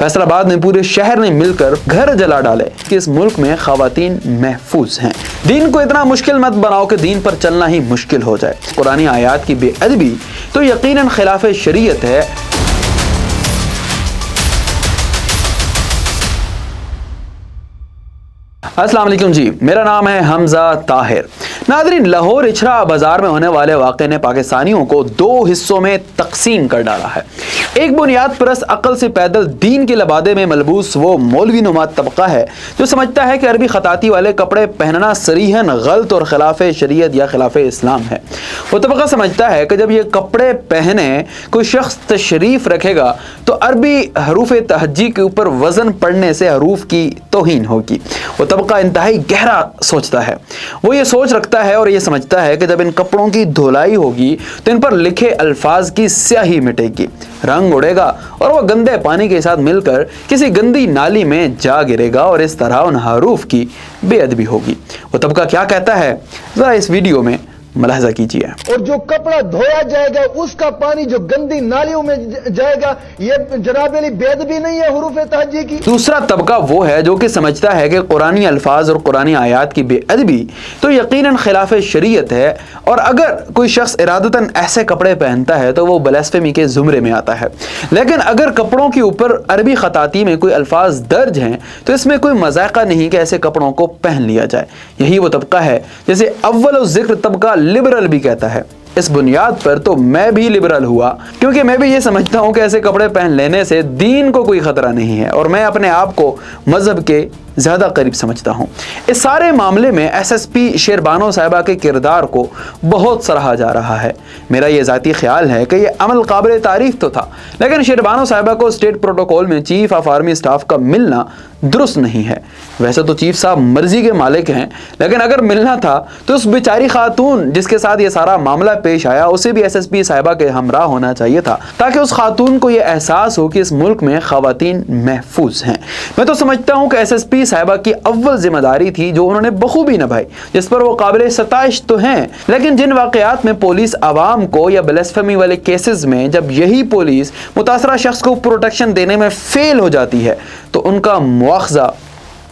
फैसल आबाद में पूरे शहर ने मिलकर घर जला डाले कि इस मुल्क में खवातीन महफूज हैं। दीन को इतना मुश्किल मत बनाओ कि दीन पर चलना ही मुश्किल हो जाए। कुरानी आयात की बेअदबी तो यकीनन खिलाफ शरीयत है। अस्सलाम वालेकुम जी, मेरा नाम है हमजा ताहिर। नाज़रीन, लाहौर इचरा बाजार में होने वाले वाक़े ने पाकिस्तानियों को दो हिस्सों में तकसीम कर डाला है। एक बुनियाद परस्त अक्ल से पैदल दीन के लबादे में मलबूस वो मौलवी नुमा तबका है जो समझता है कि अरबी खताती वाले कपड़े पहनना सरीहन गलत और खिलाफ शरीयत या खिलाफ इस्लाम है। वो तबका समझता है कि जब ये कपड़े पहने कोई शख्स तशरीफ़ रखेगा तो अरबी हरूफ तहज्जी के ऊपर वज़न पड़ने से हरूफ की तौहीन होगी। वो तबका इंतहाई गहरा सोचता है। वो ये सोच रखता है और ये समझता है कि जब इन कपड़ों की धुलाई होगी तो इन पर लिखे अल्फाज की स्याही मिटेगी, रंग उड़ेगा और वह गंदे पानी के साथ मिलकर किसी गंदी नाली में जा गिरेगा और इस तरह उन हरूफ की बेअदबी होगी। वो तबका क्या कहता है, जरा इस वीडियो में मुलाहजा कीजिए। और जो कपड़ा धोया जाएगा उसका पानी जो गंदी नालियों में जाएगा, ये जनाब अली बेअदबी नहीं है हुरूफ तहज्जी की। दूसरा तबका वो है जो कि समझता है कि कुरानी अल्फाज और कुरानी आयात की बेअदबी तो यकीनन खिलाफ शरीयत है और अगर कोई शख्स इरादतन ऐसे कपड़े पहनता है तो वो ब्लास्फेमी के जुमरे में आता है। लेकिन अगर कपड़ों के ऊपर अरबी खताती में कोई अल्फाज दर्ज हैं तो इसमें कोई मजाका नहीं कि ऐसे कपड़ों को पहन लिया जाए। यही वो तबका है जैसे अव्वल ज़िक्र तबका लिबरल भी कहता है। इस बुनियाद पर तो मैं भी लिबरल हुआ क्योंकि मैं भी ये समझता हूँ कि ऐसे कपड़े पहन लेने से दीन को कोई खतरा नहीं है और मैं अपने आप को मजहब के ज़्यादा करीब समझता हूँ। इस सारे मामले में SSP शेरबानो साहिबा के किरदार को बहुत सराहा जा रहा है। मेरा ये ज़ाती ख्याल है कि ये अमल काबिल तारीफ तो था, लेकिन शेरबानो साहिबा को स्टेट प्रोटोकॉल में चीफ ऑफ आर्मी स्टाफ का मिलना दुरुस्त नहीं है। वैसे तो चीफ साहब मर्जी के मालिक हैं, लेकिन अगर मिलना था तो उस बेचारी खातून जिसके साथ ये सारा मामला पेश आया उसे भी SSP साहिबा के हमरा होना चाहिए था ताकि उस खातून को ये एहसास हो कि इस मुल्क में खवातीन महफूज हैं। मैं तो समझता हूँ कि SSP साहिबा की अव्वल जिम्मेदारी थी जो उन्होंने बखूबी निभाई, जिस पर वो काबिल सताइश तो हैं। लेकिन जिन वाकयात में पुलिस आवाम को या ब्लास्फेमी वाले केसेस में जब यही पुलिस मुतासरा शख्स को प्रोटेक्शन देने में फेल हो जाती है तो उनका मुआवजा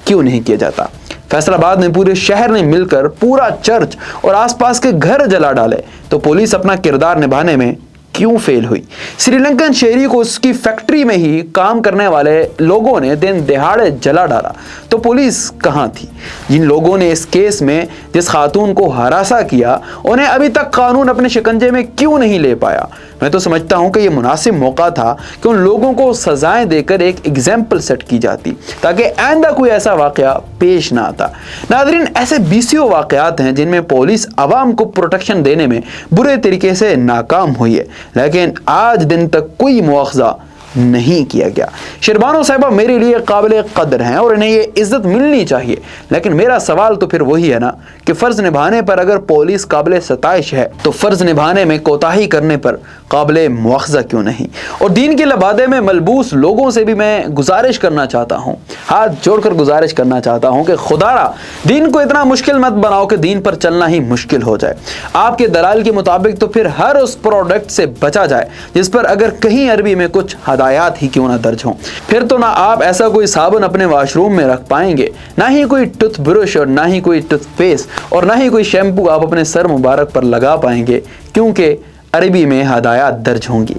क्यों नहीं किया जाता। फैसल आबाद में पूरे शहर ने मिलकर पूरा चर्च और आसपास के घर जला डाले तो पुलिस अपना किरदार निभाने में क्यों फेल हुई। श्रीलंकन शहरी को उसकी फैक्ट्री में ही काम करने वाले लोगों ने दिन दिहाड़े जला डाला तो पुलिस कहाँ थी। जिन लोगों ने इस केस में जिस खातून को हरासा किया उन्हें अभी तक कानून अपने शिकंजे में क्यों नहीं ले पाया। मैं तो समझता हूँ कि यह मुनासिब मौका था कि उन लोगों को सजाएं देकर एक एग्जाम्पल सेट की जाती ताकि आइंदा कोई ऐसा वाकया पेश ना आता। नाज़रीन, ऐसे बीसियों वाकयात हैं जिनमें पुलिस आवाम को प्रोटेक्शन देने में बुरे तरीके से नाकाम हुई है, लेकिन आज दिन तक कोई मुआवजा नहीं किया गया। शेरबानो साहिबा मेरे लिए काबिल कदर हैं और इन्हें ये इज्जत मिलनी चाहिए, लेकिन मेरा सवाल तो फिर वही है ना कि फ़र्ज़ निभाने पर अगर पुलिस काबिल सताइश है तो फ़र्ज़ निभाने में कोताही करने पर काबिल मुआवजा क्यों नहीं। और दीन के लबादे में मलबूस लोगों से भी मैं गुजारिश करना चाहता हूँ, हाथ जोड़कर गुजारिश करना चाहता हूँ कि खुदारा दीन को इतना मुश्किल मत बनाओ कि दीन पर चलना ही मुश्किल हो जाए। आपके दलाल के मुताबिक तो फिर हर उस प्रोडक्ट से बचा जाए जिस पर अगर कहीं अरबी में कुछ हदायत ही क्यों ना दर्ज हों। फिर तो ना आप ऐसा कोई साबुन अपने वाशरूम में रख पाएंगे, ना ही कोई टूथ ब्रश और ना ही कोई टूथपेस्ट और ना ही कोई शैम्पू आप अपने सर मुबारक पर लगा पाएंगे, क्योंकि अरबी में हदायत दर्ज होंगी।